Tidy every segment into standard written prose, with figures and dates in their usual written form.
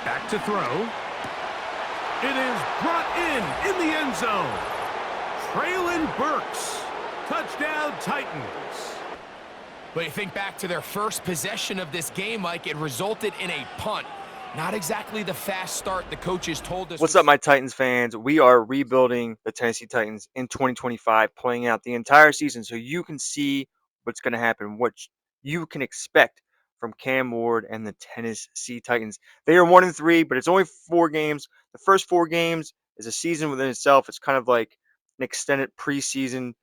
Back to throw. It is brought in the end zone. Traylon Burks. Touchdown, Titans. But you think back to their first possession of this game, Mike, it resulted in a punt. Not exactly the fast start the coaches told us. What's up, my Titans fans? We are rebuilding the Tennessee Titans in 2025, playing out the entire season so you can see what's going to happen, what you can expect from Cam Ward and the Tennessee Titans. They are 1-3, but it's only 4 games. The first 4 games is a season within itself. It's kind of like an extended preseason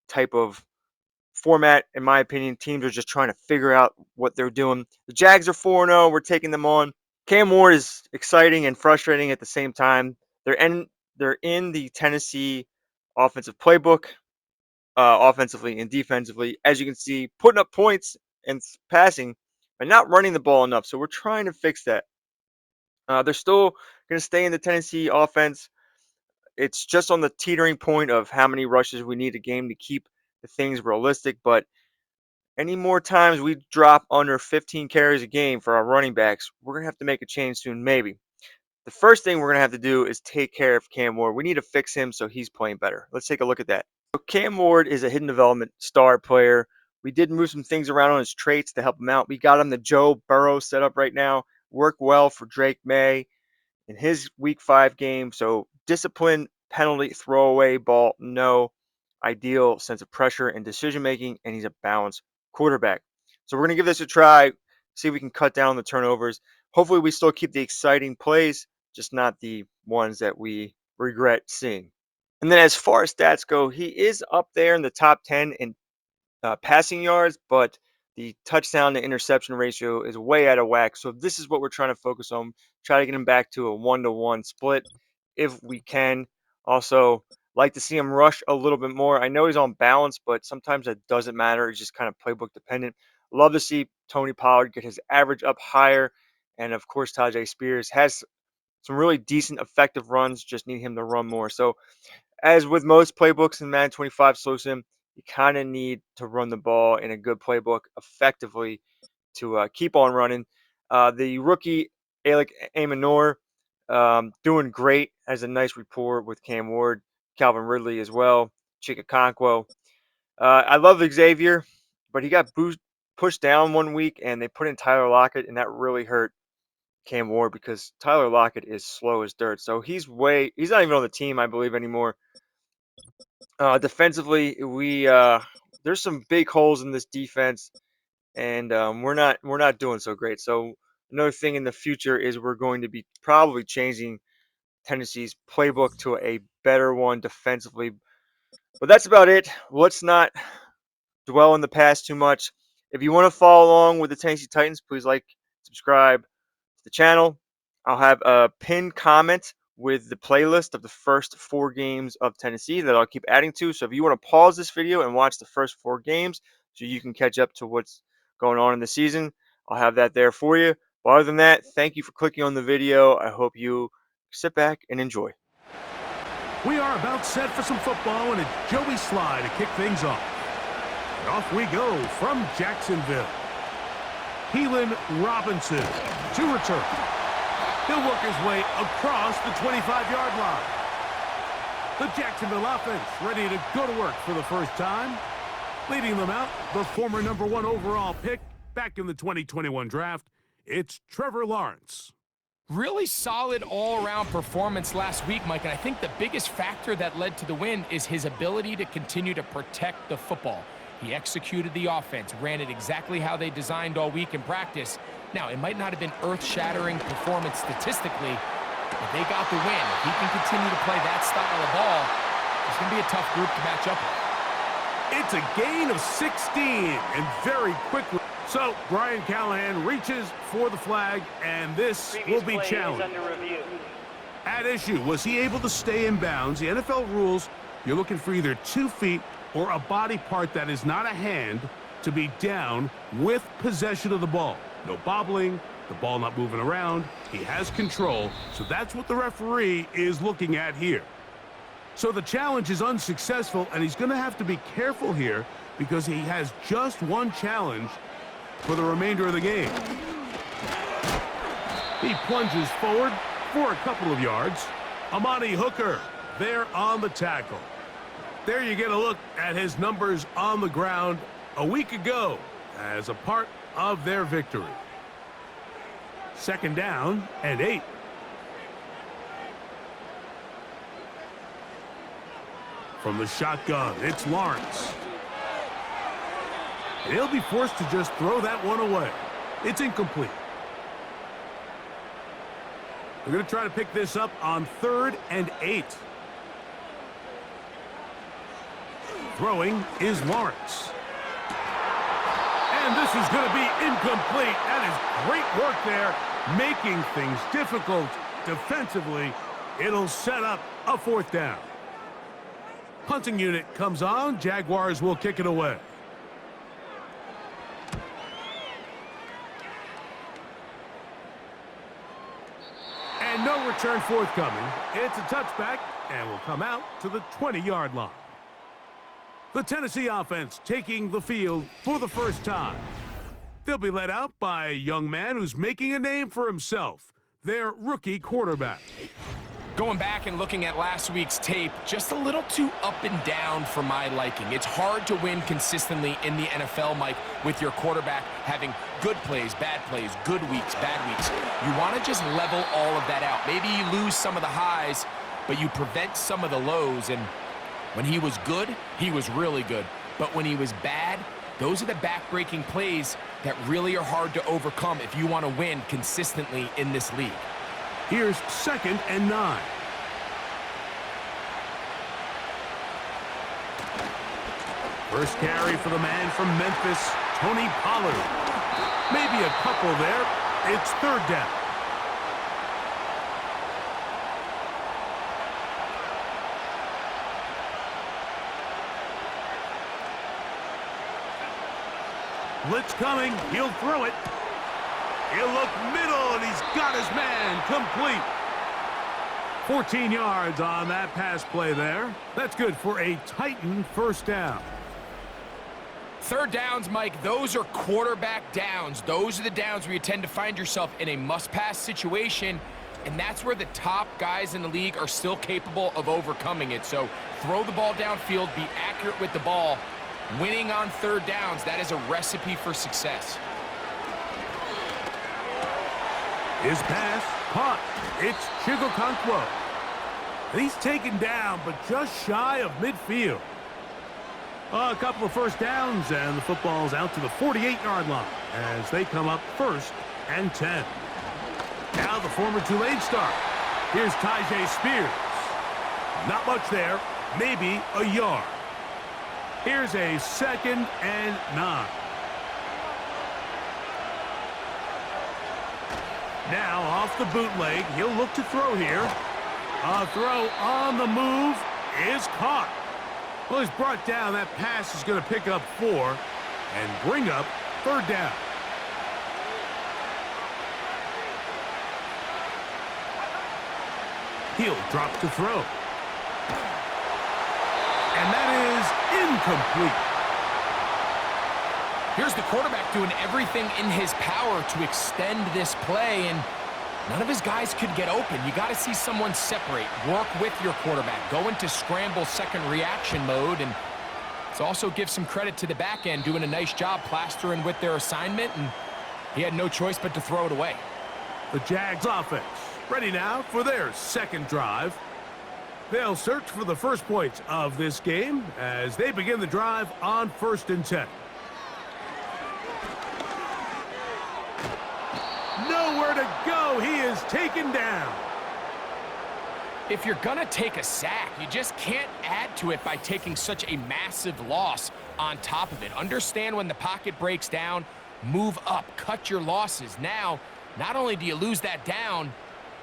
type of format, in my opinion. Teams are just trying to figure out what they're doing. The Jags are 4-0. We're taking them on. Cam Ward is exciting and frustrating at the same time. They're in the Tennessee offensive playbook, offensively and defensively. As you can see, putting up points and passing, but not running the ball enough. So we're trying to fix that. They're still going to stay in the Tennessee offense. It's just on the teetering point of how many rushes we need a game to keep the things realistic. But any more times we drop under 15 carries a game for our running backs, we're going to have to make a change soon, maybe. The first thing we're going to have to do is take care of Cam Ward. We need to fix him so he's playing better. Let's take a look at that. So Cam Ward is a hidden development star player. We did move some things around on his traits to help him out. We got him the Joe Burrow setup right now. Worked well for Drake May in his Week 5 game. So discipline, penalty, throwaway ball, no. Ideal sense of pressure and decision making, and he's a balanced quarterback. So we're going to give this a try, see if we can cut down the turnovers. Hopefully we still keep the exciting plays, just not the ones that we regret seeing. And then as far as stats go, he is up there in the top 10 in passing yards, but the touchdown to interception ratio is way out of whack. So this is what we're trying to focus on. Try to get him back to a 1-to-1 split if we can. Also, like to see him rush a little bit more. I know he's on balance, but sometimes that doesn't matter. It's just kind of playbook dependent. Love to see Tony Pollard get his average up higher. And of course, Tajay Spears has some really decent, effective runs. Just need him to run more. So as with most playbooks in Madden 25 slow sim, you kind of need to run the ball in a good playbook effectively to keep on running. The rookie, Alec Amanor, doing great. Has a nice rapport with Cam Ward, Calvin Ridley as well, Chikakonkwo. I love Xavier, but he got pushed down one week, and they put in Tyler Lockett, and that really hurt Cam Ward because Tyler Lockett is slow as dirt. So he's not even on the team, I believe, anymore. Defensively, there's some big holes in this defense, and we're not doing so great. So another thing in the future is we're going to be probably changing Tennessee's playbook to a better one defensively. But that's about it. Let's not dwell in the past too much. If you want to follow along with the Tennessee Titans, please like, subscribe to the channel. I'll have a pinned comment with the playlist of the first 4 games of Tennessee that I'll keep adding to. So if you want to pause this video and watch the first 4 games so you can catch up to what's going on in the season, I'll have that there for you. But other than that, thank you for clicking on the video. I hope you sit back and enjoy. We are about set for some football and a Joey Sly to kick things off. And off we go from Jacksonville. Keelan Robinson to return. He'll work his way across the 25-yard line. The Jacksonville offense ready to go to work for the first time. Leading them out, the former #1 overall pick back in the 2021 draft, it's Trevor Lawrence. Really solid all-around performance last week, Mike, and I think the biggest factor that led to the win is his ability to continue to protect the football. He executed the offense, ran it exactly how they designed all week in practice. Now, it might not have been earth-shattering performance statistically, but they got the win. If he can continue to play that style of ball, it's going to be a tough group to match up with. It's a gain of 16, and very quickly. So, Brian Callahan reaches for the flag, and this will be challenged. At issue, was he able to stay in bounds? The NFL rules, you're looking for either 2 feet or a body part that is not a hand to be down with possession of the ball. No bobbling, the ball not moving around. He has control, so that's what the referee is looking at here. So the challenge is unsuccessful, and he's going to have to be careful here because he has just 1 challenge for the remainder of the game. He plunges forward for a couple of yards. Amani Hooker there on the tackle. There you get a look at his numbers on the ground a week ago as a part of their victory. 2nd down and 8. From the shotgun, it's Lawrence. And he'll be forced to just throw that one away. It's incomplete. They're going to try to pick this up on 3rd and 8. Throwing is Lawrence. And this is going to be incomplete. That is great work there, making things difficult defensively. It'll set up a 4th down. Punting unit comes on. Jaguars will kick it away. And no return forthcoming. It's a touchback and will come out to the 20-yard line. The Tennessee offense taking the field for the first time. They'll be led out by a young man who's making a name for himself, their rookie quarterback. Going back and looking at last week's tape, just a little too up and down for my liking. It's hard to win consistently in the NFL, Mike, with your quarterback having good plays, good weeks, bad weeks. You want to just level all of that out. Maybe you lose some of the highs, but you prevent some of the lows. And when he was good, he was really good. But when he was bad, those are the back-breaking plays that really are hard to overcome if you want to win consistently in this league. Here's 2nd and 9. First carry for the man from Memphis, Tony Pollard. Maybe a couple there. It's 3rd down. Blitz coming. He'll throw it. He'll look middle, and he's got his man complete. 14 yards on that pass play there. That's good for a Titan 1st down. 3rd downs, Mike, those are quarterback downs. Those are the downs where you tend to find yourself in a must-pass situation, and that's where the top guys in the league are still capable of overcoming it. So throw the ball downfield, be accurate with the ball. Winning on 3rd downs, that is a recipe for success. His pass caught. It's Chigokonkwo. He's taken down, but just shy of midfield. A couple of 1st downs, and the football's out to the 48-yard line as they come up 1st and 10. Now the former Tulane star. Here's Tyjae Spears. Not much there, maybe a yard. Here's a 2nd and 9. Now off the bootleg, he'll look to throw here. A throw on the move is caught. Well, he's brought down. That pass is going to pick up 4 and bring up 3rd down. He'll drop to throw. And that is incomplete. Here's the quarterback doing everything in his power to extend this play, and none of his guys could get open. You got to see someone separate, work with your quarterback, go into scramble second reaction mode, and let's also give some credit to the back end doing a nice job plastering with their assignment, and he had no choice but to throw it away. The Jags offense ready now for their 2nd drive. They'll search for the first points of this game as they begin the drive on 1st and 10. Nowhere to go. He is taken down. If you're going to take a sack, you just can't add to it by taking such a massive loss on top of it. Understand when the pocket breaks down, move up, cut your losses. Now, not only do you lose that down,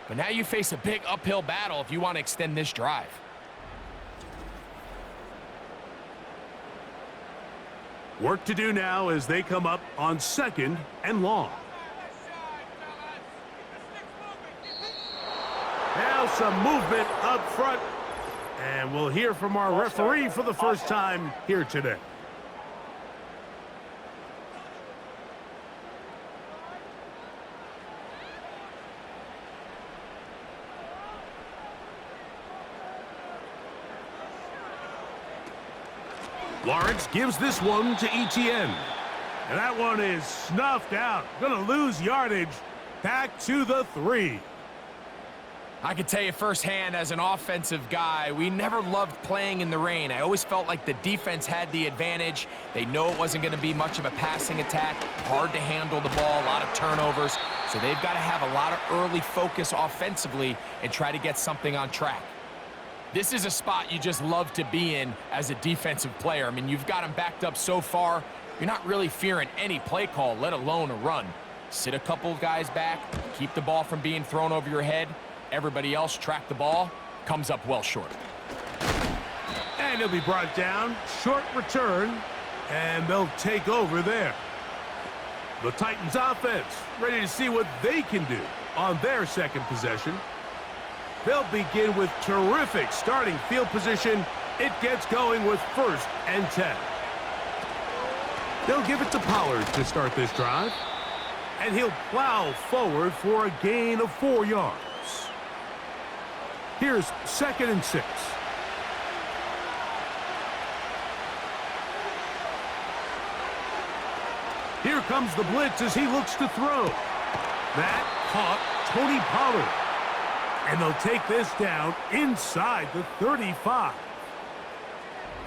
but now you face a big uphill battle if you want to extend this drive. Work to do now as they come up on 2nd and long. Now some movement up front, and we'll hear from our referee for the first time here today. Lawrence gives this one to Etienne. And that one is snuffed out. Gonna lose yardage. Back to the 3. I can tell you firsthand as an offensive guy, we never loved playing in the rain. I always felt like the defense had the advantage. They know it wasn't going to be much of a passing attack, hard to handle the ball, a lot of turnovers. So they've got to have a lot of early focus offensively and try to get something on track. This is a spot you just love to be in as a defensive player. I mean, you've got them backed up so far, you're not really fearing any play call, let alone a run. Sit a couple guys back, keep the ball from being thrown over your head. Everybody else track the ball, comes up well short. And he'll be brought down, short return, and they'll take over there. The Titans offense ready to see what they can do on their second possession. They'll begin with terrific starting field position. It gets going with 1st and 10. They'll give it to Pollard to start this drive. And he'll plow forward for a gain of 4 yards. Here's 2nd and 6. Here comes the blitz as he looks to throw. That caught Tony Pollard. And they'll take this down inside the 35.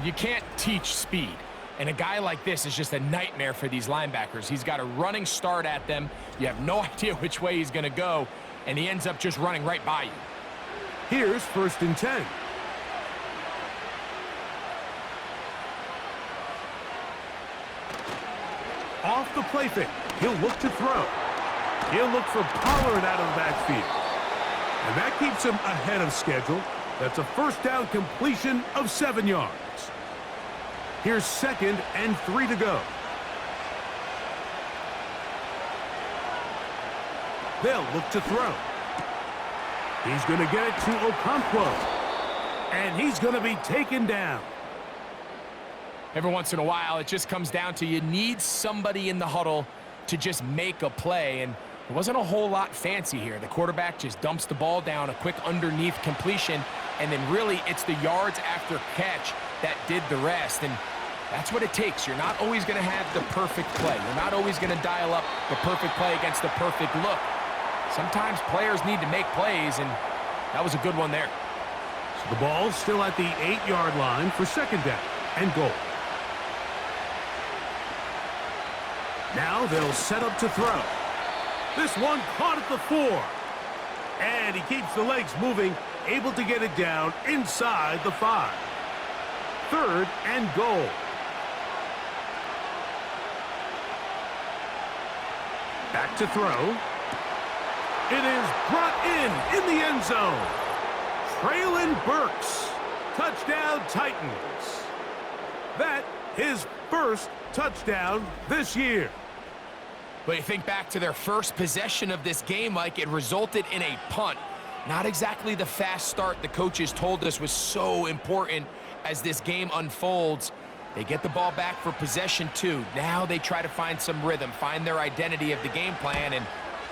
You can't teach speed. And a guy like this is just a nightmare for these linebackers. He's got a running start at them. You have no idea which way he's going to go. And he ends up just running right by you. Here's 1st and 10. Off the play fake. He'll look to throw. He'll look for Pollard out of the backfield. And that keeps him ahead of schedule. That's a 1st down completion of 7 yards. Here's 2nd and 3 to go. They'll look to throw. He's going to get it to Okonkwo. And he's going to be taken down. Every once in a while, it just comes down to you need somebody in the huddle to just make a play. And it wasn't a whole lot fancy here. The quarterback just dumps the ball down, a quick underneath completion, and then really it's the yards after catch that did the rest. And that's what it takes. You're not always going to have the perfect play. You're not always going to dial up the perfect play against the perfect look. Sometimes players need to make plays, and that was a good one there. So the ball's still at the 8-yard line for 2nd down and goal. Now they'll set up to throw. This one caught at the 4. And he keeps the legs moving, able to get it down inside the 5. 3rd and goal. Back to throw. It is brought in the end zone. Traylon Burks. Touchdown Titans. That his 1st touchdown this year. But you think back to their first possession of this game, Mike, it resulted in a punt. Not exactly the fast start the coaches told us was so important as this game unfolds. They get the ball back for possession 2. Now they try to find some rhythm, find their identity of the game plan, and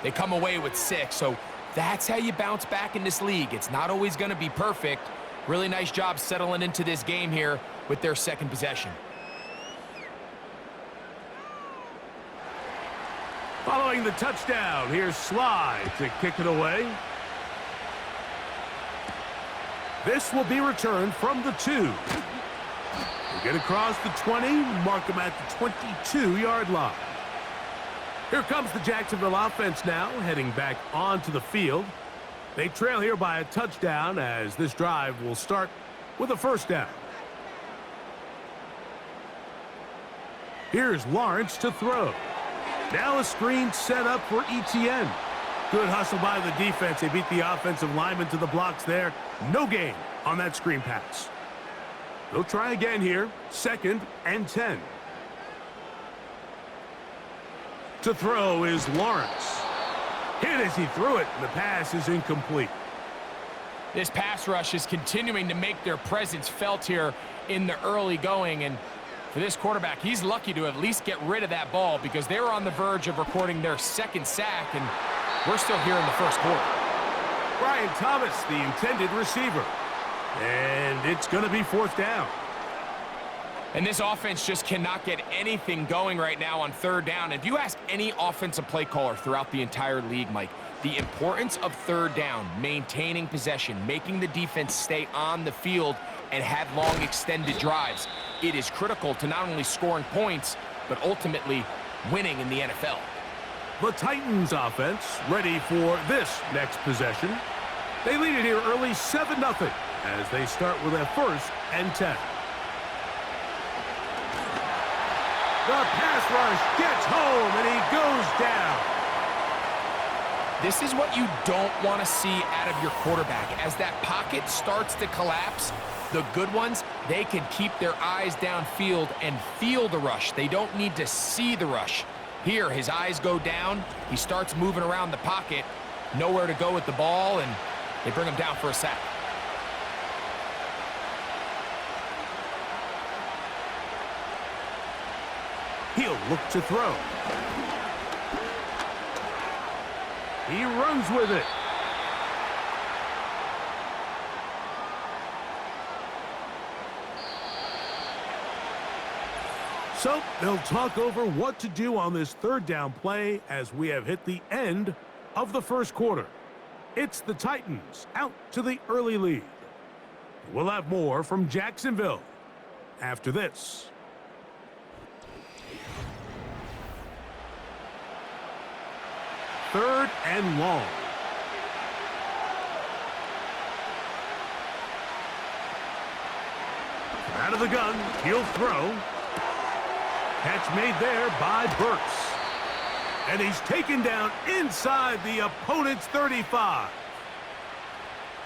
they come away with 6. So that's how you bounce back in this league. It's not always going to be perfect. Really nice job settling into this game here with their 2nd possession. Following the touchdown, here's Sly to kick it away. This will be returned from the 2. They get across the 20, mark them at the 22-yard line. Here comes the Jacksonville offense now, heading back onto the field. They trail here by a touchdown as this drive will start with a 1st down. Here's Lawrence to throw. Now a screen set up for Etienne. Good hustle by the defense. They beat the offensive lineman to the blocks there. No gain on that screen pass. They'll try again here. 2nd and 10. To throw is Lawrence. Hit as he threw it, and the pass is incomplete. This pass rush is continuing to make their presence felt here in the early going, and for this quarterback, he's lucky to at least get rid of that ball because they were on the verge of recording their 2nd sack, and we're still here in the 1st quarter. Brian Thomas, the intended receiver. And it's going to be 4th down. And this offense just cannot get anything going right now on third down. If you ask any offensive play caller throughout the entire league, Mike, the importance of third down, maintaining possession, making the defense stay on the field and have long extended drives, it is critical to not only scoring points, but ultimately winning in the NFL. The Titans offense ready for this next possession. They lead it here early 7-0 as they start with a 1st and 10. The pass rush gets home, and he goes down. This is what you don't want to see out of your quarterback. As that pocket starts to collapse, the good ones, they can keep their eyes downfield and feel the rush. They don't need to see the rush. Here, his eyes go down. He starts moving around the pocket, nowhere to go with the ball, and they bring him down for a sack. He'll look to throw. He runs with it. So they'll talk over what to do on this third down play as we have hit the end of the first quarter. It's the Titans out to the early lead. We'll have more from Jacksonville after this. Third and long. Out of the gun, he'll throw. Catch made there by Burks. And he's taken down inside the opponent's 35.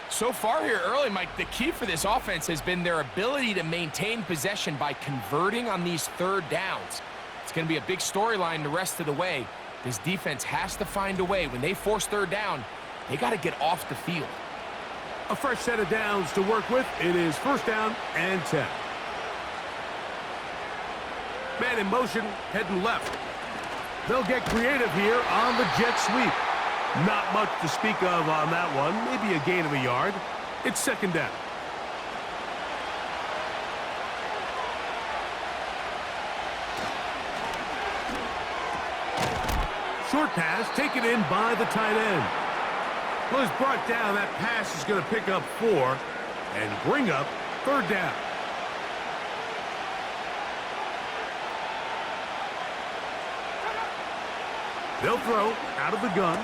So far here early, Mike, the key for this offense has been their ability to maintain possession by converting on these third downs. It's going to be a big storyline the rest of the way. This defense has to find a way. When they force third down, they got to get off the field. A fresh set of downs to work with. It is 1st down and 10. Man in motion, heading left. They'll get creative here on the jet sweep. Not much to speak of on that one. Maybe a gain of a yard. It's 2nd down. Short pass taken in by the tight end. Well, it's brought down. That pass is going to pick up 4 and bring up 3rd down. They'll throw out of the gun.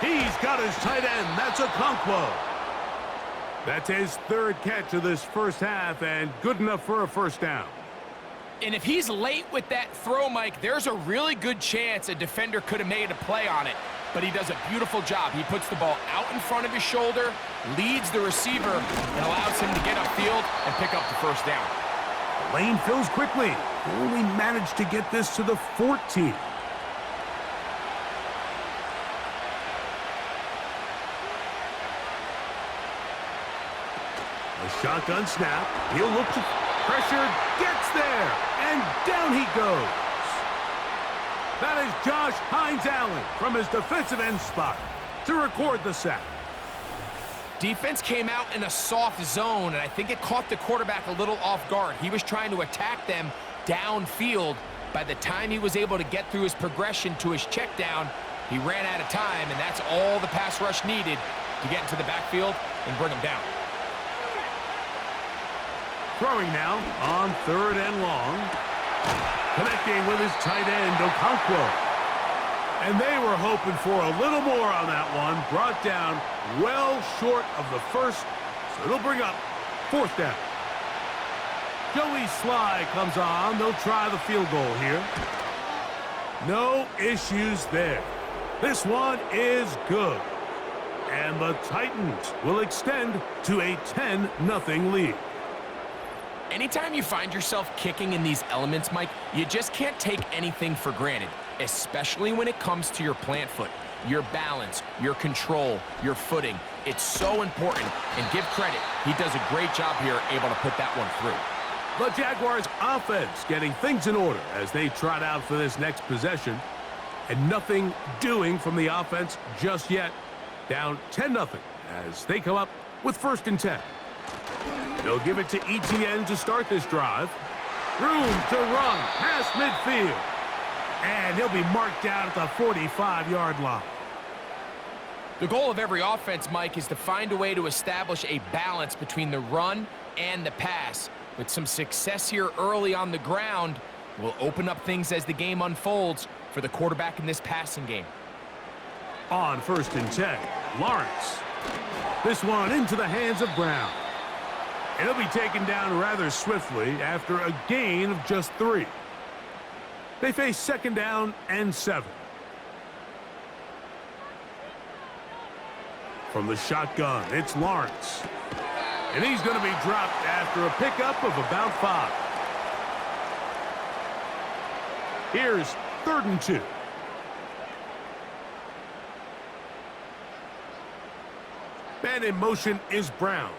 He's got his tight end. That's a Okonkwo. That's his 3rd catch of this first half and good enough for a 1st down. And if he's late with that throw, Mike, there's a really good chance a defender could have made a play on it. But he does a beautiful job. He puts the ball out in front of his shoulder, leads the receiver, and allows him to get upfield and pick up the 1st down. The lane fills quickly. Only managed to get this to the 14. A shotgun snap. He'll look to pressure. Gets there. And down he goes. That is Josh Hines-Allen from his defensive end spot to record the sack. Defense came out in a soft zone, and I think it caught the quarterback a little off guard. He was trying to attack them downfield. By the time he was able to get through his progression to his check down, he ran out of time, and that's all the pass rush needed to get into the backfield and bring him down. Throwing now on 3rd and long. Connecting with his tight end, Okonkwo. And they were hoping for a little more on that one. Brought down well short of the 1st, so it'll bring up 4th down. Joey Sly comes on. They'll try the field goal here. No issues there. This one is good. And the Titans will extend to a 10-0 lead. Anytime you find yourself kicking in these elements, Mike, you just can't take anything for granted, especially when it comes to your plant foot, your balance, your control, your footing. It's so important, and give credit. He does a great job here able to put that one through. The Jaguars offense getting things in order as they trot out for this next possession. And nothing doing from the offense just yet. Down 10-0 as they come up with 1st and 10. They'll give it to ETN to start this drive. Room to run past midfield. And he'll be marked down at the 45-yard line. The goal of every offense, Mike, is to find a way to establish a balance between the run and the pass. With some success here early on the ground, will open up things as the game unfolds for the quarterback in this passing game. On 1st and 10, Lawrence. This one into the hands of Brown. And he'll be taken down rather swiftly after a gain of just 3. They face 2nd down and 7. From the shotgun, it's Lawrence. And he's going to be dropped after a pickup of about 5. Here's 3rd and 2. Man in motion is Brown.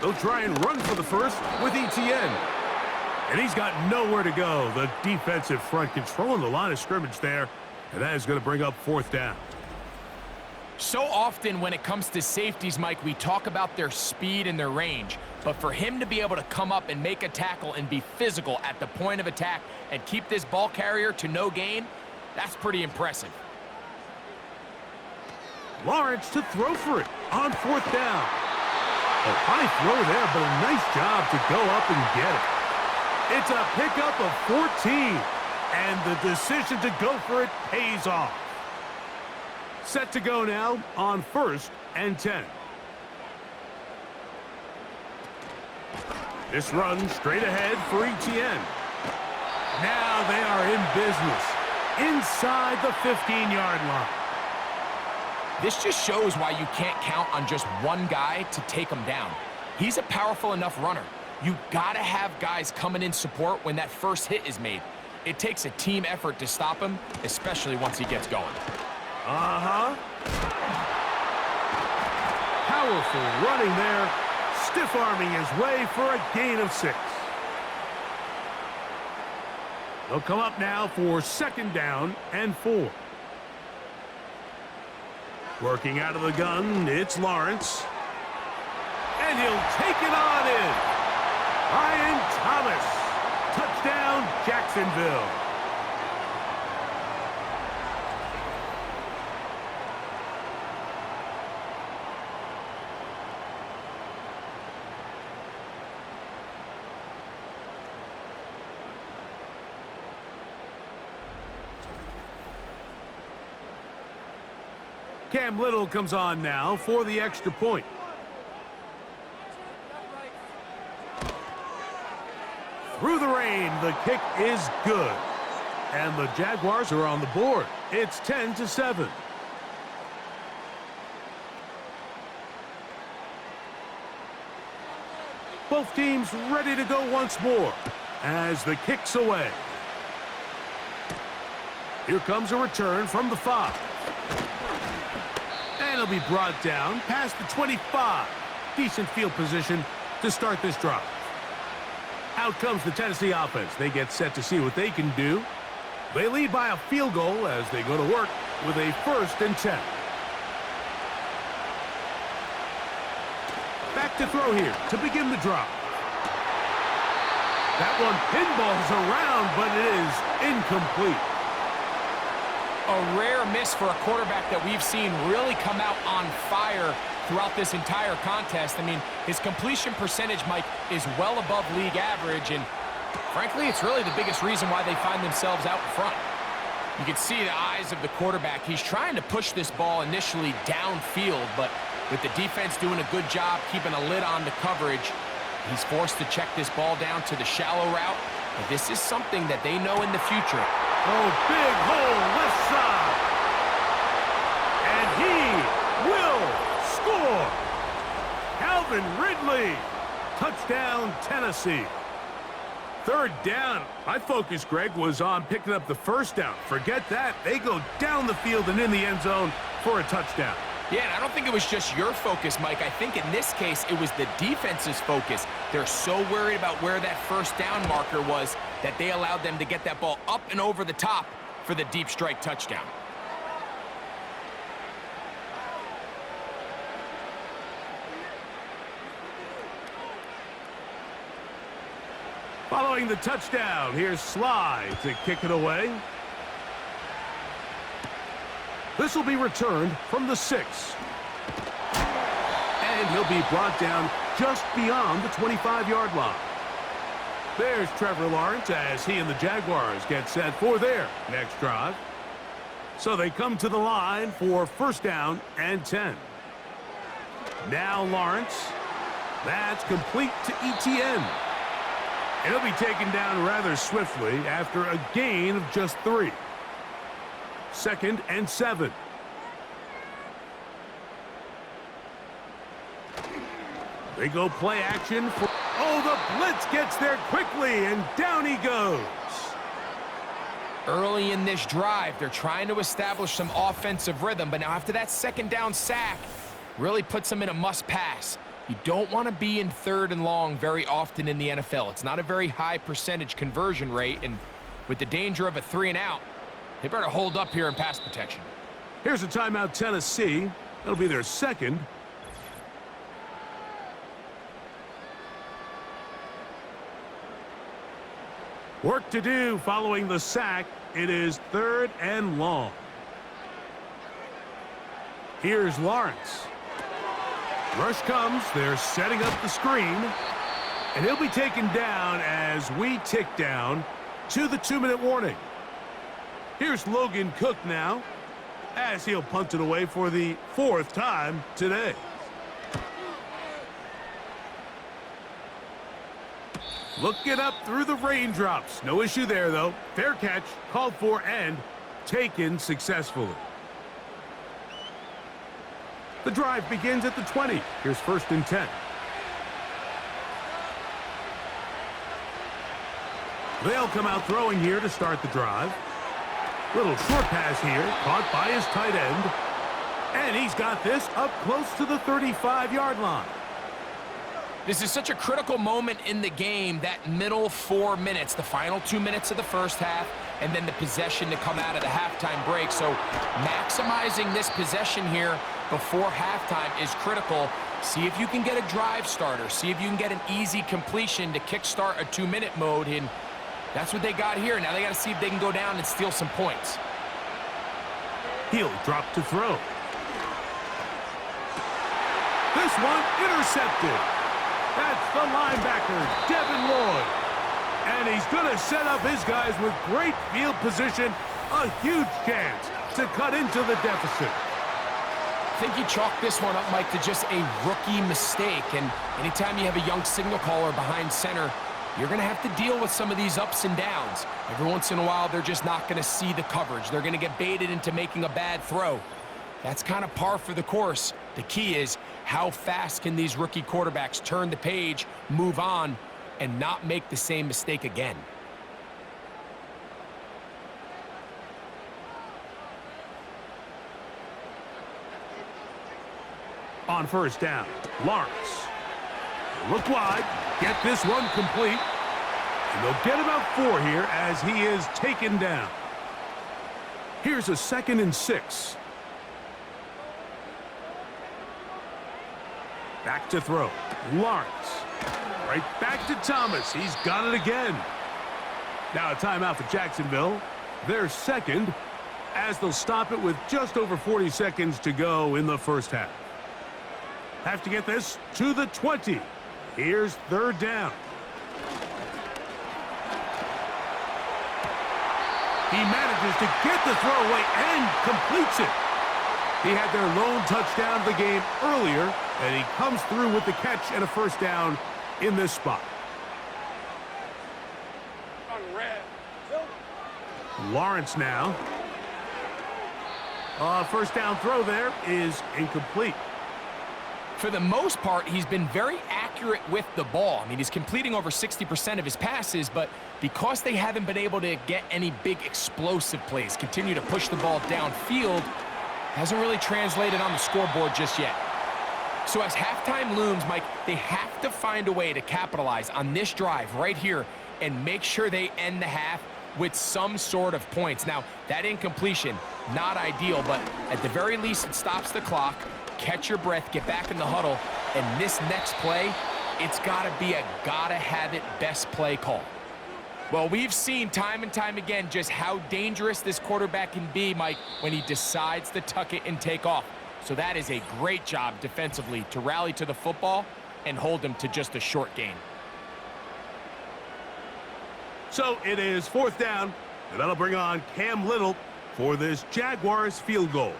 They'll try and run for the first with ETN. And he's got nowhere to go. The defensive front controlling the line of scrimmage there. And that is going to bring up 4th down. So often when it comes to safeties, Mike, we talk about their speed and their range. But for him to be able to come up and make a tackle and be physical at the point of attack and keep this ball carrier to no gain, that's pretty impressive. Lawrence to throw for it on 4th down. A high throw there, but a nice job to go up and get it. It's a pickup of 14, and the decision to go for it pays off. Set to go now on 1st and 10. This run straight ahead for ETN. Now they are in business inside the 15-yard line. This just shows why you can't count on just one guy to take him down. He's a powerful enough runner. You gotta have guys coming in support when that first hit is made. It takes a team effort to stop him, especially once he gets going. Powerful running there, stiff-arming his way for a gain of 6. They'll come up now for 2nd down and 4. Working out of the gun, it's Lawrence. And he'll take it on in. Ryan Thomas. Touchdown, Jacksonville. Cam Little comes on now for the extra point. Through the rain, the kick is good. And the Jaguars are on the board. It's 10-7. Both teams ready to go once more as the kick's away. Here comes a return from the 5. And he'll be brought down past the 25. Decent field position to start this drive. Out comes the Tennessee offense. They get set to see what they can do. They lead by a field goal as they go to work with a 1st and 10. Back to throw here to begin the drive. That one pinballs around, but it is incomplete. A rare miss for a quarterback that we've seen really come out on fire throughout this entire contest. I mean, his completion percentage, Mike, is well above league average, and frankly, it's really the biggest reason why they find themselves out in front. You can see the eyes of the quarterback. He's trying to push this ball initially downfield, but with the defense doing a good job keeping a lid on the coverage, he's forced to check this ball down to the shallow route. But this is something that they know in the future. Oh, big hole left side. And he will score. Calvin Ridley. Touchdown, Tennessee. 3rd down. My focus, Greg, was on picking up the 1st down. Forget that. They go down the field and in the end zone for a touchdown. Yeah, and I don't think it was just your focus, Mike. I think in this case, it was the defense's focus. They're so worried about where that 1st down marker was that they allowed them to get that ball up and over the top for the deep strike touchdown. Following the touchdown, here's Sly to kick it away. This will be returned from the 6. And he'll be brought down just beyond the 25-yard line. There's Trevor Lawrence as he and the Jaguars get set for their next drive. So they come to the line for first down and 10. Now Lawrence. That's complete to ETN. And he'll be taken down rather swiftly after a gain of just 3. 2nd and 7. They go play action for... Oh, the blitz gets there quickly, and down he goes. Early in this drive, they're trying to establish some offensive rhythm, but now after that second down sack, really puts them in a must-pass. You don't want to be in 3rd and long very often in the NFL. It's not a very high percentage conversion rate, and with the danger of a 3-and-out, they better hold up here in pass protection. Here's a timeout, Tennessee. That'll be their 2nd. Work to do following the sack. It is 3rd and long. Here's Lawrence. Rush comes. They're setting up the screen. And he'll be taken down as we tick down to the 2-minute warning. Here's Logan Cook now as he'll punt it away for the 4th time today. Looking up through the raindrops. No issue there, though. Fair catch, called for, and taken successfully. The drive begins at the 20. Here's 1st and 10. They'll come out throwing here to start the drive. Little short pass here, caught by his tight end. And he's got this up close to the 35-yard line. This is such a critical moment in the game, that middle 4 minutes, the final 2 minutes of the first half, and then the possession to come out of the halftime break. So maximizing this possession here before halftime is critical. See if you can get a drive starter. See if you can get an easy completion to kickstart a 2-minute mode, and that's what they got here. Now they got to see if they can go down and steal some points. He'll drop to throw. This one intercepted. That's the linebacker, Devin Lloyd. And he's going to set up his guys with great field position. A huge chance to cut into the deficit. I think you chalk this one up, Mike, to just a rookie mistake. And anytime you have a young signal caller behind center, you're going to have to deal with some of these ups and downs. Every once in a while, they're just not going to see the coverage. They're going to get baited into making a bad throw. That's kind of par for the course. The key is, how fast can these rookie quarterbacks turn the page, move on, and not make the same mistake again? On first down, Lawrence. Look wide, get this one complete. And they'll get about 4 here as he is taken down. Here's a 2nd and 6. Back to throw. Lawrence. Right back to Thomas. He's got it again. Now a timeout for Jacksonville. Their 2nd, as they'll stop it with just over 40 seconds to go in the first half. Have to get this to the 20. Here's 3rd down. He manages to get the throw away and completes it. He had their lone touchdown of the game earlier, and he comes through with the catch and a first down in this spot. Lawrence now. First down throw there is incomplete. For the most part, he's been very accurate with the ball. I mean, he's completing over 60% of his passes, but because they haven't been able to get any big explosive plays, continue to push the ball downfield, hasn't really translated on the scoreboard just yet. So as halftime looms, Mike, they have to find a way to capitalize on this drive right here and make sure they end the half with some sort of points. Now, that incompletion, not ideal, but at the very least, it stops the clock. Catch your breath, get back in the huddle, and this next play, it's got to be a gotta-have-it best play call. Well, we've seen time and time again just how dangerous this quarterback can be, Mike, when he decides to tuck it and take off. So that is a great job defensively to rally to the football and hold him to just a short gain. So it is 4th down, and that'll bring on Cam Little for this Jaguars field goal.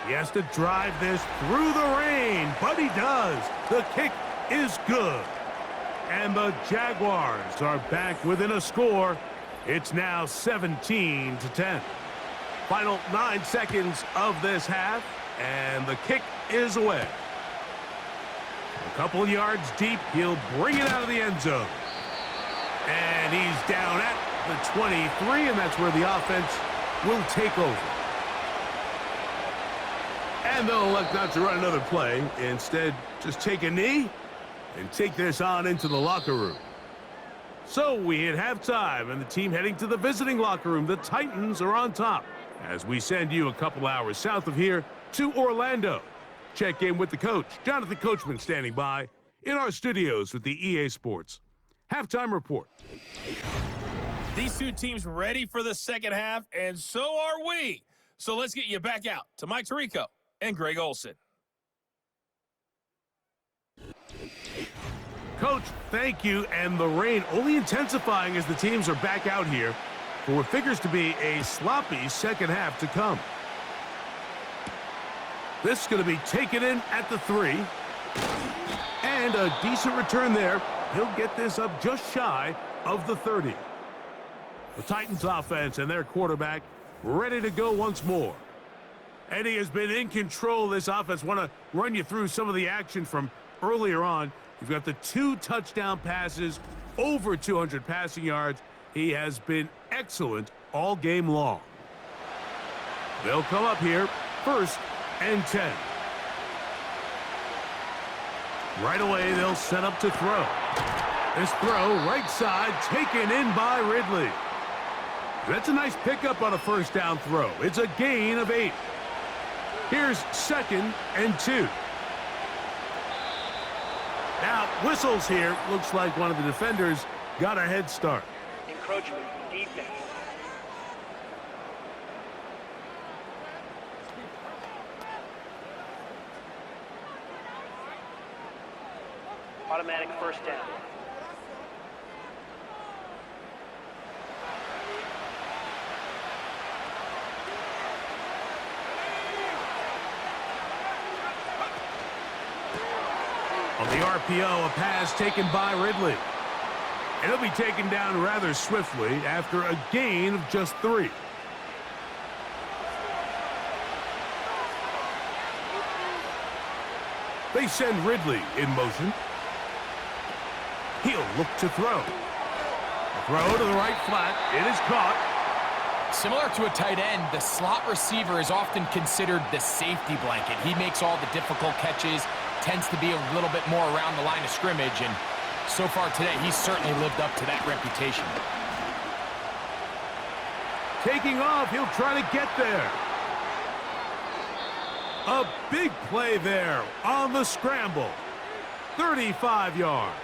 He has to drive this through the rain, but he does. The kick is good. And the Jaguars are back within a score. It's now 17-10. Final 9 seconds of this half, and the kick is away. A couple yards deep, he'll bring it out of the end zone. And he's down at the 23, and that's where the offense will take over. And they'll elect not to run another play. Instead, just take a knee and take this on into the locker room. So we hit halftime, and the team heading to the visiting locker room. The Titans are on top as we send you a couple hours south of here to Orlando. Check in with the coach, Jonathan Coachman, standing by in our studios with the EA Sports Halftime Report. These two teams ready for the second half, and so are we. So let's get you back out to Mike Tirico and Greg Olson. Coach, thank you, and the rain only intensifying as the teams are back out here for what figures to be a sloppy second half to come. This is going to be taken in at the 3, and a decent return there. He'll get this up just shy of the 30. The Titans offense and their quarterback ready to go once more. And he has been in control of this offense. Want to run you through some of the action from earlier on. You've got the 2 touchdown passes, over 200 passing yards. He has been excellent all game long. They'll come up here, 1st and 10. Right away, they'll set up to throw. This throw, right side, taken in by Ridley. That's a nice pickup on a 1st down throw. It's a gain of 8. Here's 2nd and 2. Now, whistles here. Looks like one of the defenders got a head start. Encroachment, defense. Automatic 1st down. On the RPO, a pass taken by Ridley. And he'll be taken down rather swiftly after a gain of just 3. They send Ridley in motion. He'll look to throw. A throw to the right flat. It is caught. Similar to a tight end, the slot receiver is often considered the safety blanket. He makes all the difficult catches, tends to be a little bit more around the line of scrimmage, and so far today, he's certainly lived up to that reputation. Taking off, he'll try to get there. A big play there on the scramble. 35 yards.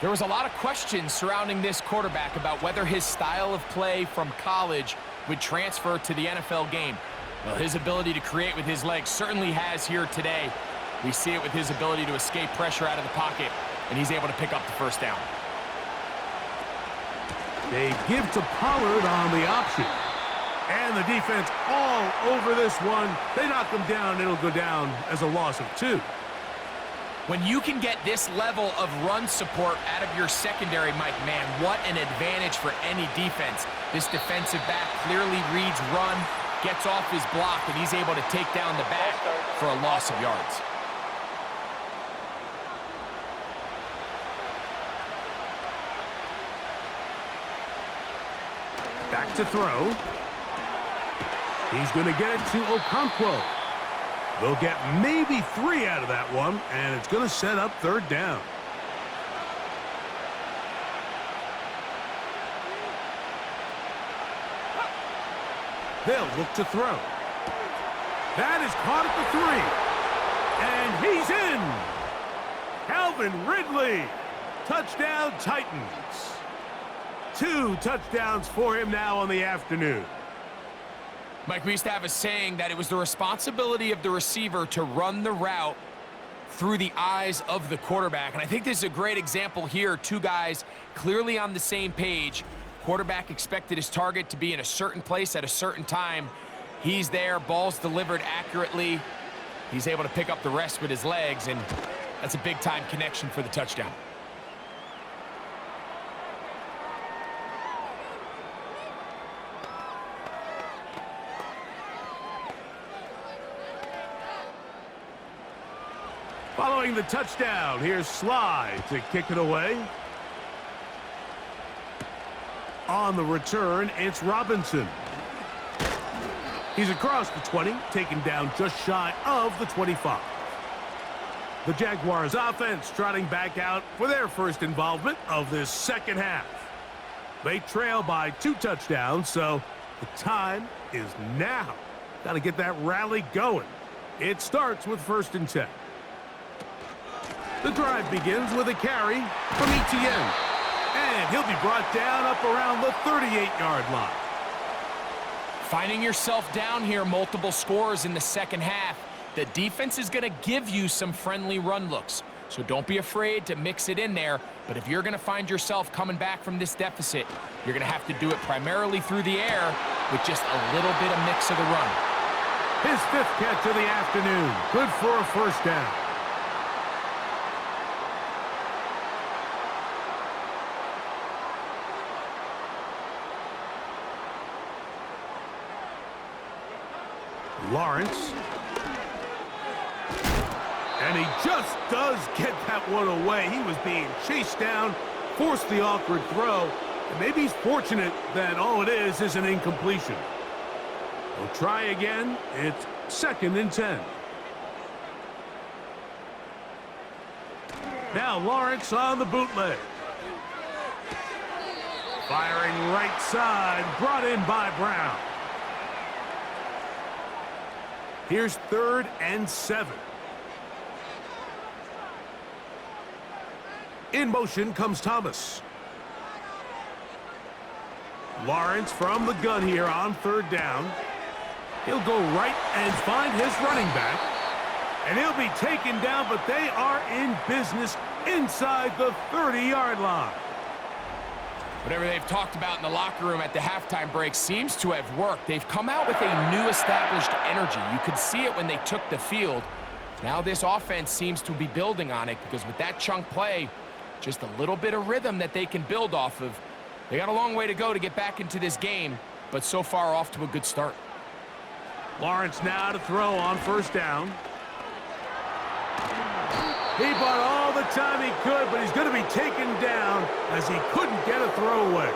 There was a lot of questions surrounding this quarterback about whether his style of play from college would transfer to the NFL game. Well, his ability to create with his legs certainly has here today. We see it with his ability to escape pressure out of the pocket, and he's able to pick up the 1st down. They give to Pollard on the option. And the defense all over this one. They knock him down. It'll go down as a loss of 2. When you can get this level of run support out of your secondary, Mike, man, what an advantage for any defense. This defensive back clearly reads run, gets off his block, and he's able to take down the back for a loss of yards. Back to throw. He's going to get it to Okonkwo. They'll get maybe 3 out of that one, and it's going to set up 3rd down. They'll look to throw. That is caught at the 3. And he's in. Calvin Ridley Touchdown, Titans. 2 touchdowns for him now on the afternoon. Mike, we used to have a saying that it was the responsibility of the receiver to run the route through the eyes of the quarterback. And I think this is a great example here. 2 guys clearly on the same page. Quarterback expected his target to be in a certain place at a certain time. He's there, ball's delivered accurately. He's able to pick up the rest with his legs, and that's a big-time connection for the touchdown. Following the touchdown, here's Sly to kick it away. On the return, it's Robinson. He's across the 20, taken down just shy of the 25. The Jaguars offense trotting back out for their first involvement of this second half. They trail by 2 touchdowns, so the time is now. Got to get that rally going. It starts with 1st and 10. The drive begins with a carry from Etienne. And he'll be brought down up around the 38-yard line. Finding yourself down here, multiple scores in the second half. The defense is going to give you some friendly run looks. So don't be afraid to mix it in there. But if you're going to find yourself coming back from this deficit, you're going to have to do it primarily through the air with just a little bit of mix of the run. His 5th catch of the afternoon. Good for a first down. Lawrence. And he just does get that one away. He was being chased down, forced the awkward throw, and maybe he's fortunate that all it is an incompletion. We'll try again. It's 2nd and 10. Now Lawrence on the bootleg. Firing right side, brought in by Brown. Here's 3rd and 7. In motion comes Thomas. Lawrence from the gun here on 3rd down. He'll go right and find his running back. And he'll be taken down, but they are in business inside the 30-yard line. Whatever they've talked about in the locker room at the halftime break seems to have worked. They've come out with a new established energy. You could see it when they took the field. Now this offense seems to be building on it because with that chunk play, just a little bit of rhythm that they can build off of. They got a long way to go to get back into this game, but so far off to a good start. Lawrence now to throw on 1st down. He bought all the time he could, but he's going to be taken down as he couldn't get a throw away.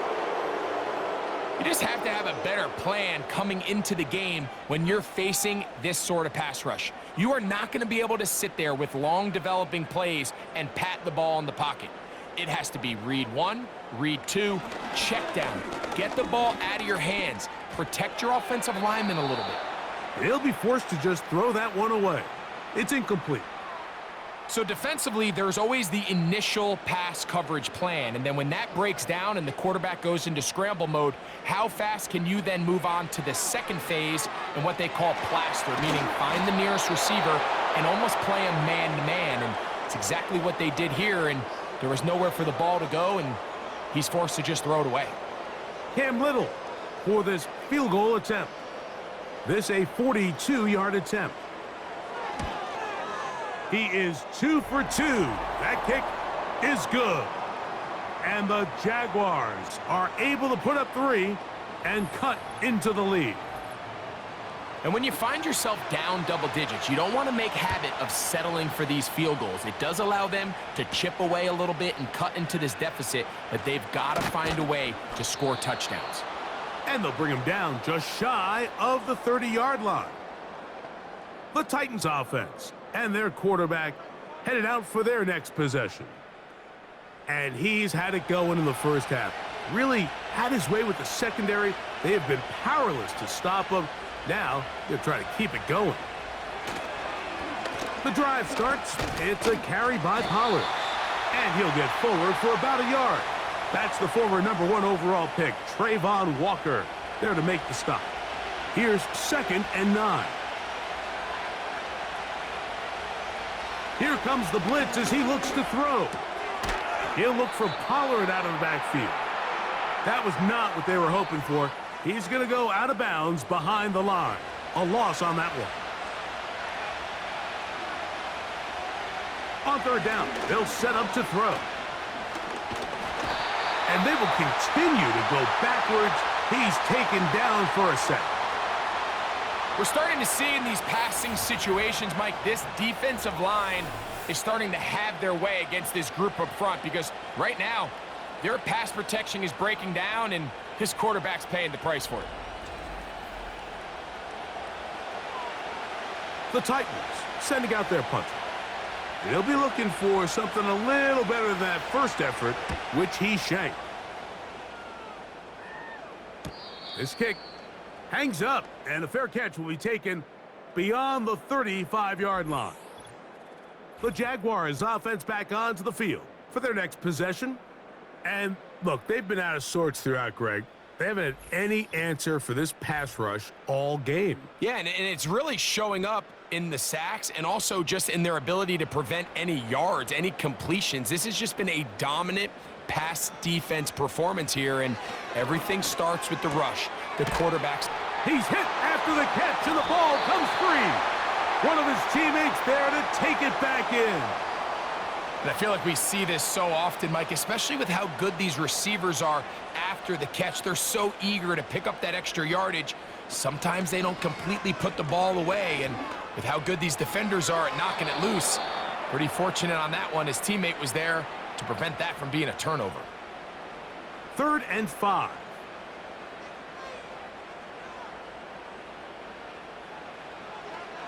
You just have to have a better plan coming into the game when you're facing this sort of pass rush. You are not going to be able to sit there with long developing plays and pat the ball in the pocket. It has to be read 1, read 2, check down. Get the ball out of your hands. Protect your offensive lineman a little bit. He'll be forced to just throw that one away. It's incomplete. So defensively, there's always the initial pass coverage plan, and then when that breaks down and the quarterback goes into scramble mode, how fast can you then move on to the second phase and what they call plaster, meaning find the nearest receiver and almost play him man-to-man, and it's exactly what they did here, and there was nowhere for the ball to go, and he's forced to just throw it away. Cam Little for this field goal attempt. This a 42-yard attempt. He is 2 for 2. That kick is good. And the Jaguars are able to put up 3 and cut into the lead. And when you find yourself down double digits, you don't want to make habit of settling for these field goals. It does allow them to chip away a little bit and cut into this deficit, but they've got to find a way to score touchdowns. And they'll bring him down just shy of the 30-yard line. The Titans offense and their quarterback headed out for their next possession. And he's had it going in the first half. Really had his way with the secondary. They have been powerless to stop him. Now they'll try to keep it going. The drive starts. It's a carry by Pollard. And he'll get forward for about a yard. That's the former #1 overall pick, Trayvon Walker, there to make the stop. Here's 2nd and 9. Here comes the blitz as he looks to throw. He'll look for Pollard out of the backfield. That was not what they were hoping for. He's going to go out of bounds behind the line. A loss on that one. On 3rd down, they'll set up to throw. And they will continue to go backwards. He's taken down for a set. We're starting to see in these passing situations, Mike, this defensive line is starting to have their way against this group up front because right now, their pass protection is breaking down and his quarterback's paying the price for it. The Titans sending out their punter. They'll be looking for something a little better than that first effort, which he shanked. This kick hangs up, and a fair catch will be taken beyond the 35-yard line. The Jaguars offense back onto the field for their next possession. And look, they've been out of sorts throughout, Greg. They haven't had any answer for this pass rush all game. Yeah, and it's really showing up in the sacks and also just in their ability to prevent any yards, any completions. This has just been a dominant pass defense performance here, and everything starts with the rush. The quarterback's... He's hit after the catch, and the ball comes free. One of his teammates there to take it back in. And I feel like we see this so often, Mike, especially with how good these receivers are after the catch. They're so eager to pick up that extra yardage. Sometimes they don't completely put the ball away, and with how good these defenders are at knocking it loose, pretty fortunate on that one. His teammate was there to prevent that from being a turnover. 3rd and 5.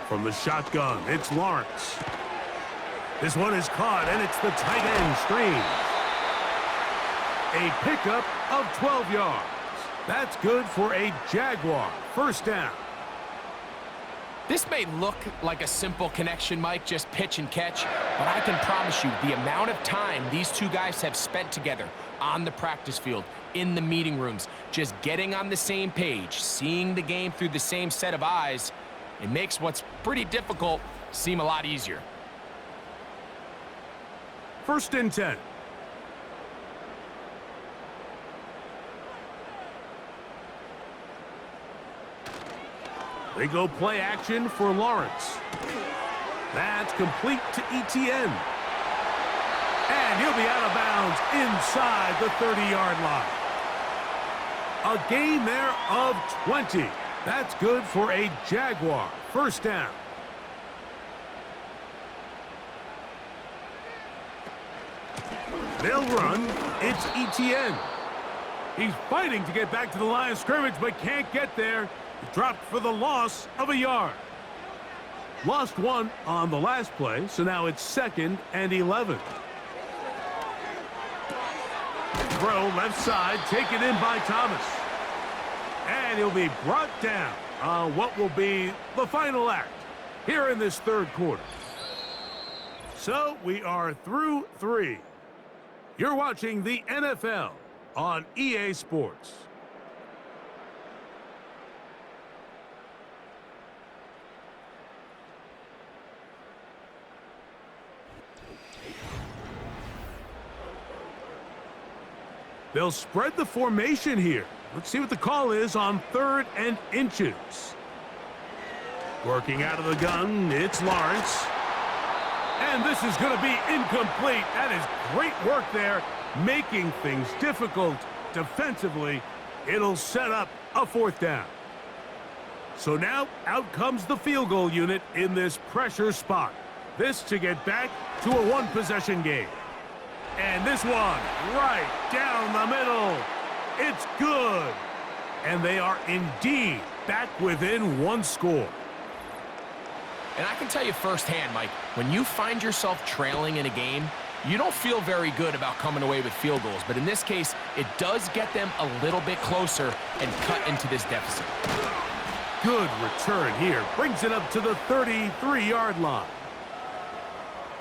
From the shotgun, it's Lawrence. This one is caught, and it's the tight end screen. A pickup of 12 yards. That's good for a Jaguar. 1st down. This may look like a simple connection, Mike, just pitch and catch, but I can promise you the amount of time these two guys have spent together on the practice field, in the meeting rooms, just getting on the same page, seeing the game through the same set of eyes, it makes what's pretty difficult seem a lot easier. 1st and 10. They go play action for Lawrence. That's complete to Etienne. And he'll be out of bounds inside the 30-yard line. A gain there of 20. That's good for a Jaguar. 1st down. They'll run. It's Etienne. He's fighting to get back to the line of scrimmage, but can't get there. He dropped for the loss of a yard. Lost one on the last play, so now it's 2nd and 11. Throw left side, taken in by Thomas. And he'll be brought down on what will be the final act here in this 3rd quarter. So we are through 3. You're watching the NFL on EA Sports. They'll spread the formation here. Let's see what the call is on 3rd and inches. Working out of the gun, it's Lawrence. And this is going to be incomplete. That is great work there, making things difficult defensively. It'll set up a 4th down. So now out comes the field goal unit in this pressure spot. This to get back to a 1-possession game. And this one right down the middle. It's good. And they are indeed back within 1 score. And I can tell you firsthand, Mike, when you find yourself trailing in a game, you don't feel very good about coming away with field goals. But in this case, it does get them a little bit closer and cut into this deficit. Good return here. Brings it up to the 33-yard line.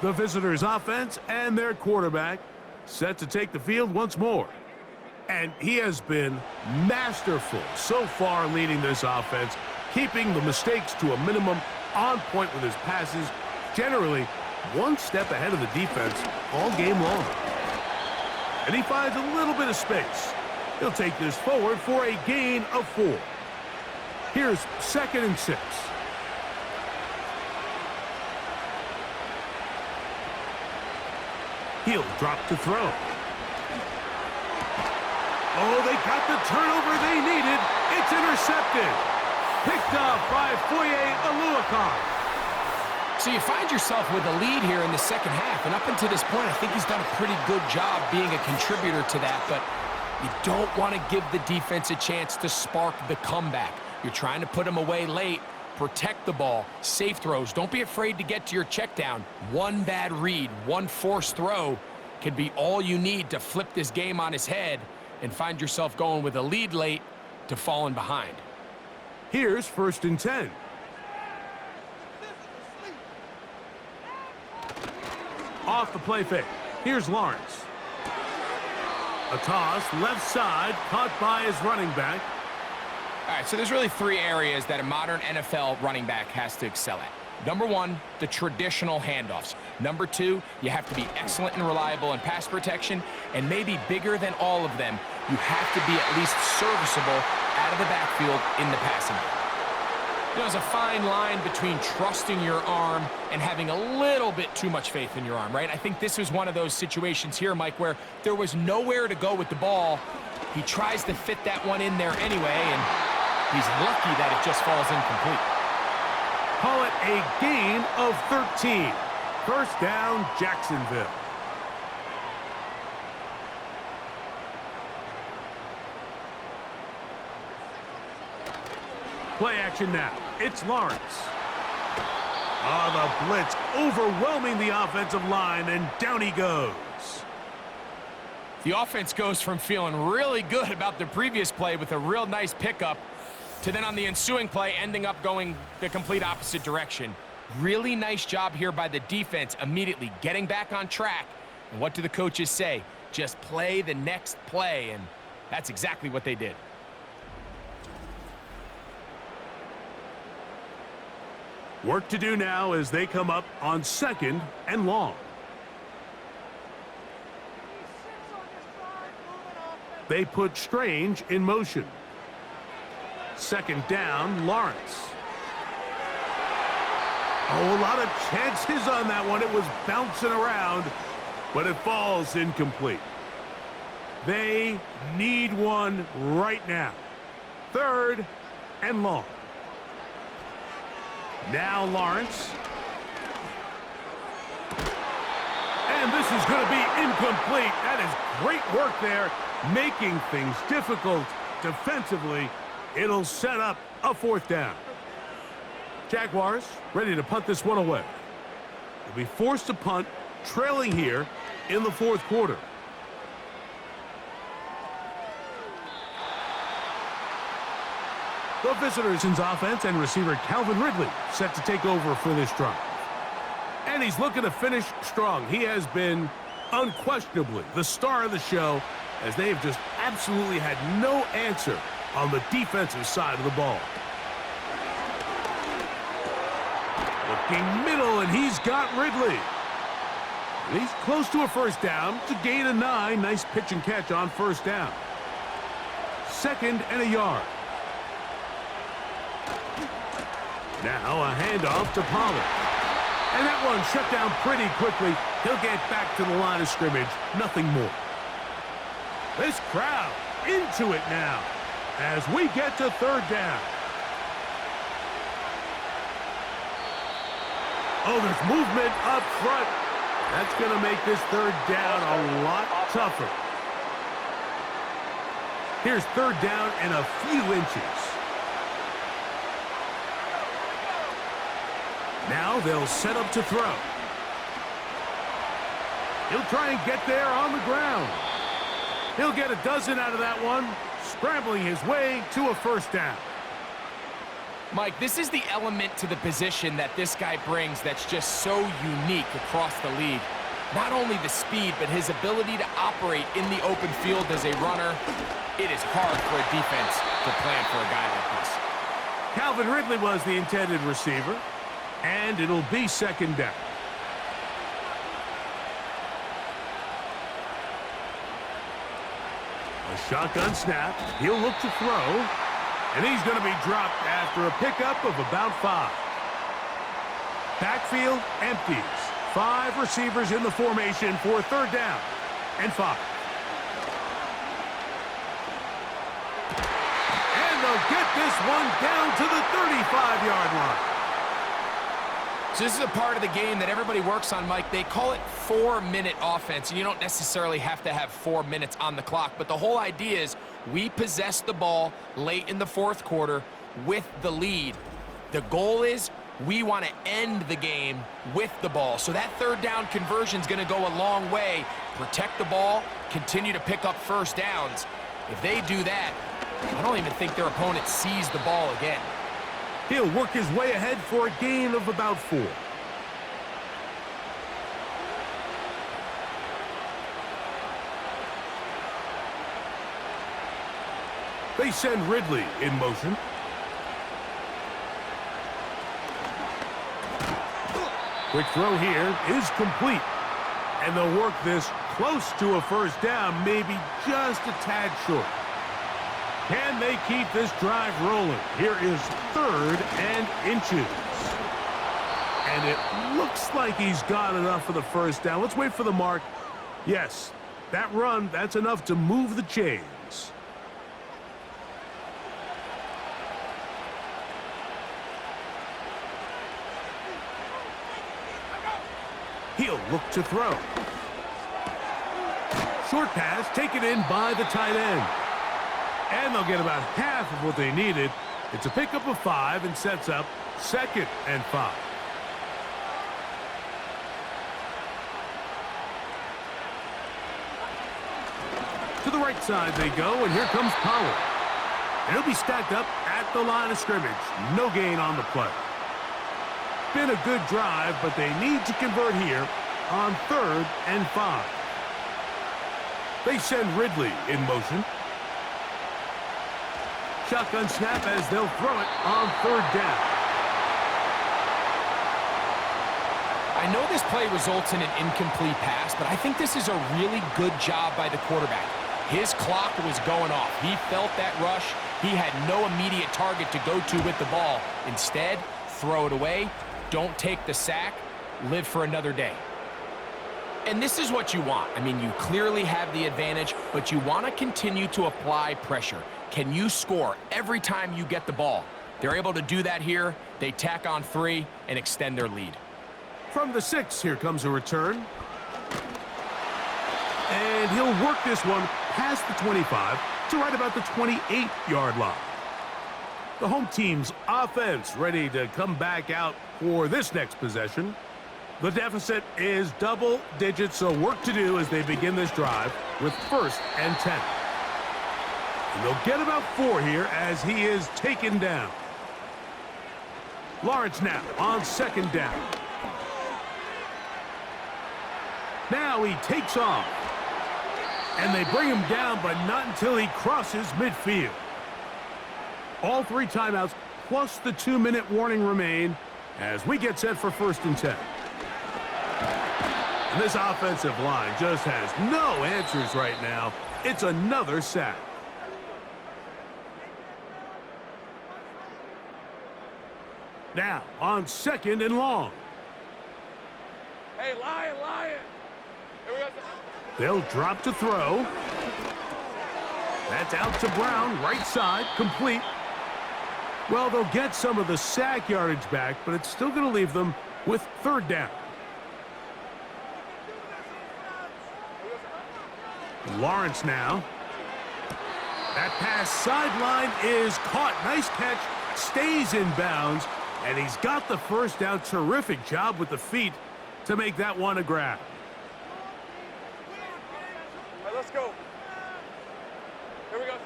The visitors' offense and their quarterback set to take the field once more. And he has been masterful so far leading this offense, keeping the mistakes to a minimum, on point with his passes, generally one step ahead of the defense all game long. And he finds a little bit of space. He'll take this forward for a gain of 4. Here's 2nd and 6. He'll drop to throw. Oh, they got the turnover they needed. It's intercepted. Picked up by Foye Oluokun. So you find yourself with a lead here in the second half, and up until this point, I think he's done a pretty good job being a contributor to that, but you don't want to give the defense a chance to spark the comeback. You're trying to put them away late, protect the ball, safe throws. Don't be afraid to get to your check down. One bad read, one forced throw can be all you need to flip this game on its head and find yourself going with a lead late to falling behind. Here's 1st and 10. Off the play fake. Here's Lawrence. A toss, left side, caught by his running back. All right, so there's really 3 areas that a modern NFL running back has to excel at. Number 1, the traditional handoffs. Number 2, you have to be excellent and reliable in pass protection. And maybe bigger than all of them, you have to be at least serviceable out of the backfield in the passing game. You know, there's a fine line between trusting your arm and having a little bit too much faith in your arm, right? I think this was one of those situations here, Mike, where there was nowhere to go with the ball. He tries to fit that one in there anyway, and he's lucky that it just falls incomplete. Call it a gain of 13. 1st down, Jacksonville. Play action now. It's Lawrence. The blitz overwhelming the offensive line, and down he goes. The offense goes from feeling really good about the previous play with a real nice pickup to then on the ensuing play ending up going the complete opposite direction. Really nice job here by the defense immediately getting back on track. And what do the coaches say? Just play the next play, and that's exactly what they did. Work to do now as they come up on 2nd and long. They put Strange in motion. 2nd down, Lawrence. Oh, a lot of chances on that one. It was bouncing around, but it falls incomplete. They need one right now. 3rd and long. Now Lawrence. And this is going to be incomplete. That is great work there, making things difficult defensively. It'll set up a 4th down. Jaguars ready to punt this one away. They'll be forced to punt, trailing here in the 4th quarter. The visitors' offense and receiver Calvin Ridley set to take over for this drive. And he's looking to finish strong. He has been unquestionably the star of the show, as they have just absolutely had no answer on the defensive side of the ball. Looking middle, and he's got Ridley. And he's close to a 1st down. It's a gain of 9. Nice pitch and catch on 1st down. 2nd and a yard. Now a handoff to Pollard. And that one shut down pretty quickly. He'll get back to the line of scrimmage. Nothing more. This crowd into it now as we get to 3rd down. Oh, there's movement up front. That's going to make this 3rd down a lot tougher. Here's 3rd down and a few inches. Now they'll set up to throw. He'll try and get there on the ground. He'll get a dozen out of that one, scrambling his way to a 1st down. Mike, this is the element to the position that this guy brings that's just so unique across the league. Not only the speed, but his ability to operate in the open field as a runner. It is hard for a defense to plan for a guy like this. Calvin Ridley was the intended receiver, and it'll be second down. A shotgun snap. He'll look to throw. And he's going to be dropped after a pickup of about 5. Backfield empties. 5 receivers in the formation for third down and 5. And they'll get this one down to the 35-yard line. So this is a part of the game that everybody works on, Mike. They call it 4-minute offense, and you don't necessarily have to have 4 minutes on the clock. But the whole idea is we possess the ball late in the fourth quarter with the lead. The goal is we want to end the game with the ball. So that third down conversion is going to go a long way. Protect the ball, continue to pick up first downs. If they do that, I don't even think their opponent sees the ball again. He'll work his way ahead for a gain of about 4. They send Ridley in motion. Quick throw here is complete. And they'll work this close to a first down, maybe just a tad short. Can they keep this drive rolling? Here is 3rd and inches. And it looks like he's got enough for the first down. Let's wait for the mark. Yes, that run, that's enough to move the chains. He'll look to throw. Short pass taken in by the tight end. And they'll get about half of what they needed. It's a pickup of 5 and sets up 2nd and 5. To the right side they go, and here comes Pollard. And he'll be stacked up at the line of scrimmage. No gain on the play. Been a good drive, but they need to convert here on 3rd and 5. They send Ridley in motion. Shotgun snap as they'll throw it on 3rd down. I know this play results in an incomplete pass, but I think this is a really good job by the quarterback. His clock was going off. He felt that rush. He had no immediate target to go to with the ball. Instead, throw it away. Don't take the sack. Live for another day. And this is what you want. I mean, you clearly have the advantage, but you want to continue to apply pressure. Can you score every time you get the ball? They're able to do that here. They tack on 3 and extend their lead. From the 6, here comes a return. And he'll work this one past the 25 to right about the 28-yard line. The home team's offense ready to come back out for this next possession. The deficit is double digits, so work to do as they begin this drive with 1st and 10. And they'll get about 4 here as he is taken down. Lawrence now on 2nd down. Now he takes off. And they bring him down, but not until he crosses midfield. All 3 timeouts plus the 2-minute warning remain as we get set for 1st and 10. And this offensive line just has no answers right now. It's another sack. Now on 2nd and long. Hey, Lion! Here we go. They'll drop to throw. That's out to Brown, right side, complete. Well, they'll get some of the sack yardage back, but it's still going to leave them with 3rd down. Lawrence now. That pass sideline is caught. Nice catch. Stays in bounds. And he's got the 1st down. Terrific job with the feet to make that one a grab. All right, let's go. Here we go.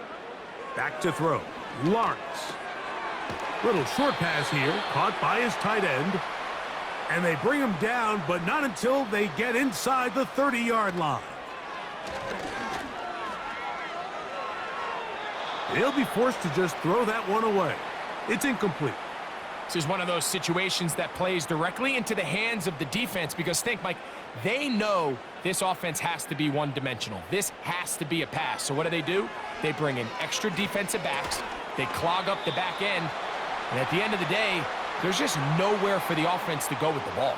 Back to throw. Lawrence. Little short pass here, caught by his tight end. And they bring him down, but not until they get inside the 30-yard line. He'll be forced to just throw that one away. It's incomplete. This is one of those situations that plays directly into the hands of the defense because think, Mike, they know this offense has to be one-dimensional. This has to be a pass. So what do? They bring in extra defensive backs. They clog up the back end. And at the end of the day, there's just nowhere for the offense to go with the ball.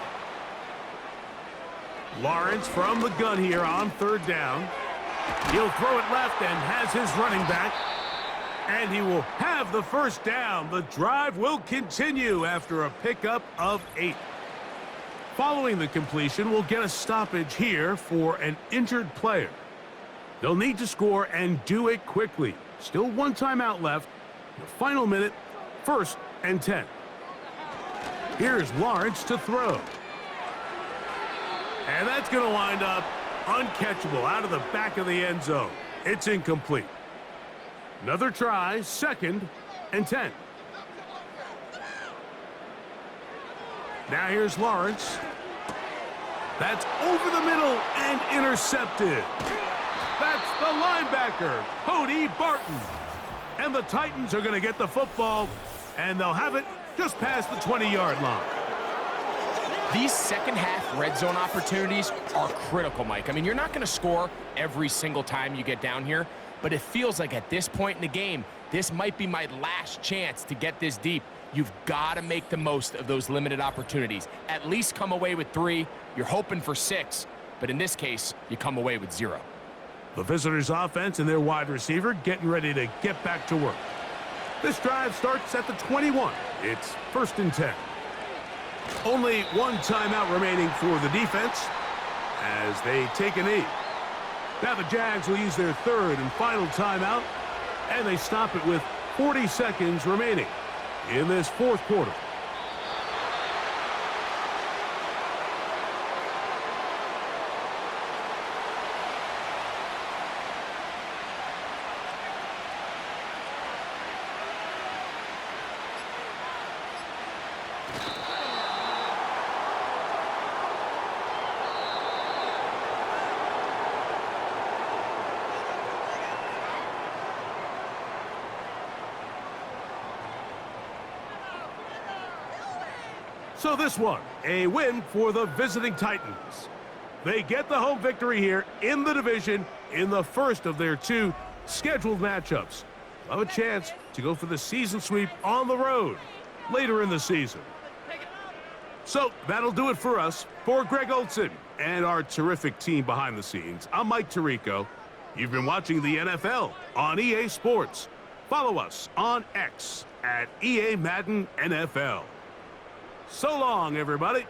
Lawrence from the gun here on third down. He'll throw it left and has his running back. And he will have the first down. The drive will continue after a pickup of 8. Following the completion, we'll get a stoppage here for an injured player. They'll need to score and do it quickly. Still one timeout left. The final minute, 1st and 10. Here's Lawrence to throw. And that's going to wind up uncatchable out of the back of the end zone. It's incomplete. Another try, 2nd and 10. Now here's Lawrence. That's over the middle and intercepted. That's the linebacker, Cody Barton. And the Titans are going to get the football, and they'll have it just past the 20-yard line. These second-half red zone opportunities are critical, Mike. I mean, you're not going to score every single time you get down here, but it feels like at this point in the game, this might be my last chance to get this deep. You've got to make the most of those limited opportunities. At least come away with 3. You're hoping for 6, but in this case, you come away with 0. The visitors' offense and their wide receiver getting ready to get back to work. This drive starts at the 21. It's 1st and 10. Only one timeout remaining for the defense as they take a knee. Now the Jags will use their 3rd and final timeout, and they stop it with 40 seconds remaining in this 4th quarter. So this one, a win for the visiting Titans. They get the home victory here in the division in the first of their 2 scheduled matchups. They'll have a chance to go for the season sweep on the road later in the season. So that'll do it for us. For Greg Olson and our terrific team behind the scenes, I'm Mike Tirico. You've been watching the NFL on EA Sports. Follow us on X at EA Madden NFL. So long, everybody.